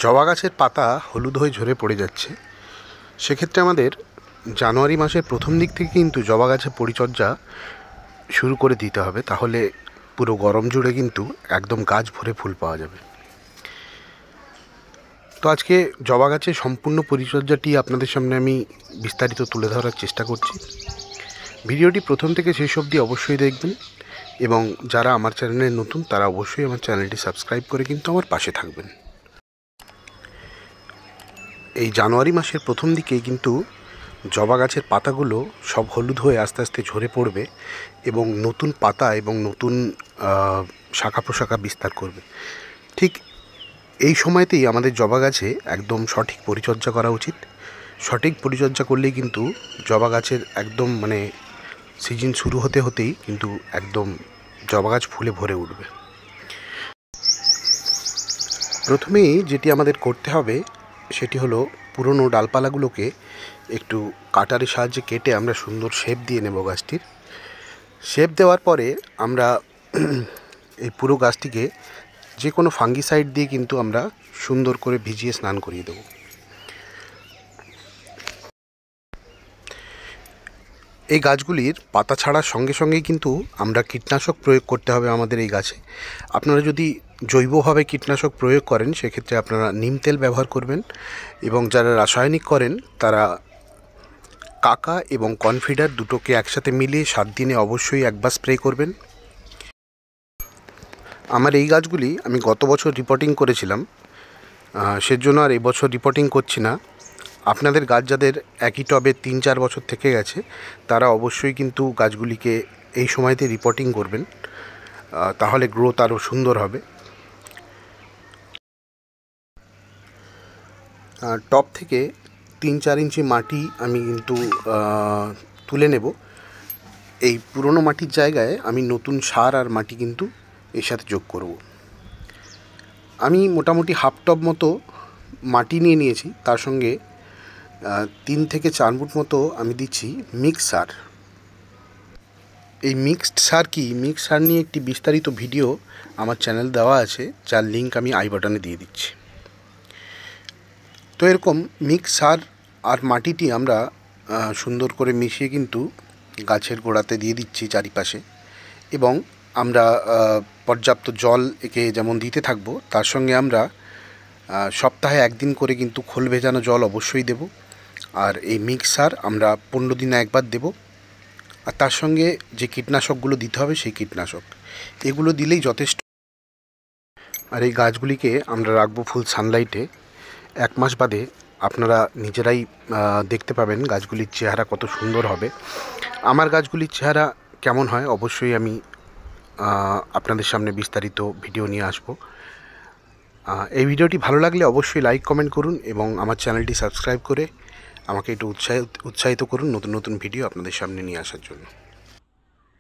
জবা গাছের পাতা হলুদ হয়ে ঝরে পড়ে যাচ্ছে। সেক্ষেত্রে আমাদের জানুয়ারি মাসের প্রথম দিক থেকে কিন্তু জবা গাছের পরিচর্যা শুরু করে দিতে হবে, তাহলে পুরো গরম জুড়ে কিন্তু একদম গাছ ভরে ফুল পাওয়া যাবে। তো আজকে জবা গাছের সম্পূর্ণ পরিচর্যাটি আপনাদের সামনে আমি বিস্তারিত তুলে ধরার চেষ্টা করছি। ভিডিওটি প্রথম থেকে শেষ অবধি অবশ্যই দেখবেন, এবং যারা আমার চ্যানেলে নতুন তারা অবশ্যই আমার চ্যানেলটি সাবস্ক্রাইব করে কিন্তু আমার পাশে থাকবেন। এই জানুয়ারি মাসের প্রথম দিকেই কিন্তু জবা গাছের পাতাগুলো সব হলুদ হয়ে আস্তে আস্তে ঝরে পড়বে এবং নতুন পাতা এবং নতুন শাখা প্রশাখা বিস্তার করবে। ঠিক এই সময়তেই আমাদের জবা গাছে একদম সঠিক পরিচর্যা করা উচিত। সঠিক পরিচর্যা করলেই কিন্তু জবা গাছের একদম সিজন শুরু হতে হতেই কিন্তু একদম জবা গাছ ফুলে ভরে উঠবে। প্রথমেই যেটি আমাদের করতে হবে সেটি হলো পুরনো ডালপালাগুলোকে একটু কাটারের সাহায্যে কেটে আমরা সুন্দর শেপ দিয়ে নেব গাছটির। শেপ দেওয়ার পরে আমরা এই পুরো গাছটিকে যে কোনো ফাঙ্গিসাইড দিয়ে কিন্তু আমরা সুন্দর করে ভিজিয়ে স্নান করিয়ে দেব। এই গাছগুলির পাতা ছাড়ার সঙ্গে সঙ্গেই কিন্তু আমরা কীটনাশক প্রয়োগ করতে হবে আমাদের এই গাছে। আপনারা যদি জৈবভাবে কীটনাশক প্রয়োগ করেন সেক্ষেত্রে আপনারা নিম তেল ব্যবহার করবেন, এবং যারা রাসায়নিক করেন তারা কাকা এবং কনফিডার দুটোকে একসাথে মিলিয়ে 7 দিনে অবশ্যই একবার স্প্রে করবেন। আমার এই গাছগুলি আমি গত বছর রিপোর্টিং করেছিলাম, সেজন্য আর এবছর রিপোর্টিং করছি না। আপনাদের গাছ যাদের একই টবে 3-4 বছর থেকে গেছে তারা অবশ্যই কিন্তু গাছগুলিকে এই সময়তে রিপোর্টিং করবেন, তাহলে গ্রোথ আরও সুন্দর হবে। টব থেকে 3-4 ইঞ্চি মাটি আমি কিন্তু তুলে নেব। এই পুরনো মাটির জায়গায় আমি নতুন সার আর মাটি কিন্তু এর সাথে যোগ করব। আমি মোটামুটি হাফ টব মতো মাটি নিয়ে নিয়েছি, তার সঙ্গে 3 থেকে 4 ফুট মতো আমি দিচ্ছি মিক্স সার। এই মিক্সড সার কি, মিক্স সার নিয়ে একটি বিস্তারিত ভিডিও আমার চ্যানেল দেওয়া আছে, যার লিঙ্ক আমি আই বাটনে দিয়ে দিচ্ছি। তো এরকম মিক্স সার আর মাটিটি আমরা সুন্দর করে মিশিয়ে কিন্তু গাছের গোড়াতে দিয়ে দিচ্ছি চারিপাশে, এবং আমরা পর্যাপ্ত জল একে যেমন দিতে থাকবো, তার সঙ্গে আমরা সপ্তাহে 1 দিন করে কিন্তু খোল ভেজানো জল অবশ্যই দেব। আর এই মিক্স সার আমরা 15 দিনে একবার দেব। আর তার সঙ্গে যে কীটনাশকগুলো দিতে হবে সেই কীটনাশক, এগুলো দিলেই যথেষ্ট। আর এই গাছগুলিকে আমরা রাখবো ফুল সানলাইটে। 1 মাস বাদে আপনারা নিজেরাই দেখতে পাবেন গাছগুলির চেহারা কত সুন্দর হবে। আমার গাছগুলির চেহারা কেমন হয় অবশ্যই আমি আপনাদের সামনে বিস্তারিত ভিডিও নিয়ে আসব। এই ভিডিওটি ভালো লাগলে অবশ্যই লাইক কমেন্ট করুন, এবং আমার চ্যানেলটি সাবস্ক্রাইব করে আমাকে একটু উৎসাহিত করুন নতুন নতুন ভিডিও আপনাদের সামনে নিয়ে আসার জন্য।